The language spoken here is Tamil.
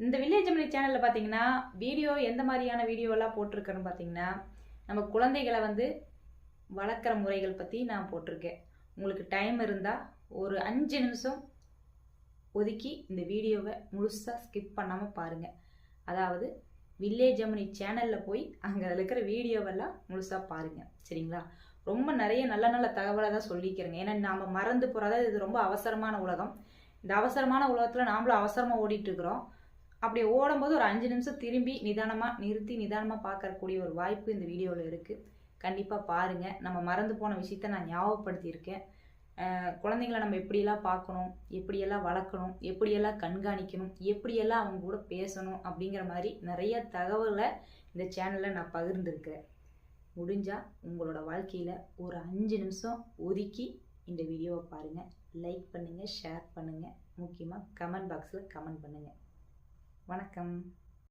இந்த வில்லேஜ் ஜெமினி சேனலில் பார்த்தீங்கன்னா வீடியோ எந்த மாதிரியான வீடியோலாம் போட்டிருக்கேன்னு பார்த்தீங்கன்னா நம்ம குழந்தைகளை வளர்க்குற முறைகள் பற்றி நான் போட்டிருக்கேன். உங்களுக்கு டைம் இருந்தால் ஒரு 5 நிமிஷம் ஒதுக்கி இந்த வீடியோவை முழுசாக ஸ்கிப் பண்ணாமல் பாருங்கள். அதாவது வில்லேஜ் ஜெமினி சேனலில் போய் அங்கே இருக்கிற வீடியோவெல்லாம் முழுசாக பாருங்கள், சரிங்களா? ரொம்ப நிறைய நல்ல நல்ல தகவலை தான் சொல்லிக்கிறேங்க. ஏன்னா நாம் மறந்து போகிறதா, இது ரொம்ப அவசரமான உலகம். இந்த அவசரமான உலகத்தில் நாமளும் அவசரமாக ஓடிட்டுருக்குறோம். அப்படி ஓடும்போது ஒரு 5 நிமிஷம் திரும்பி நிதானமாக நிதானமாக பார்க்கக்கூடிய ஒரு வாய்ப்பு இந்த வீடியோவில் இருக்குது. கண்டிப்பாக பாருங்கள். நம்ம மறந்து போன விஷயத்த நான் ஞாபகப்படுத்தியிருக்கேன். குழந்தைங்களை நம்ம எப்படியெல்லாம் பார்க்கணும், எப்படியெல்லாம் வளர்க்கணும், எப்படியெல்லாம் கண்காணிக்கணும், எப்படியெல்லாம் அவங்க கூட பேசணும் அப்படிங்கிற மாதிரி நிறைய தகவலை இந்த சேனலில் நான் பகிர்ந்துருக்கேன். முடிஞ்சால் உங்களோட வாழ்க்கையில் ஒரு 5 நிமிஷம் ஒதுக்கி இந்த வீடியோவை பாருங்கள். லைக் பண்ணுங்கள், ஷேர் பண்ணுங்கள், முக்கியமாக கமெண்ட் பாக்ஸில் கமெண்ட் பண்ணுங்கள். வணக்கம்.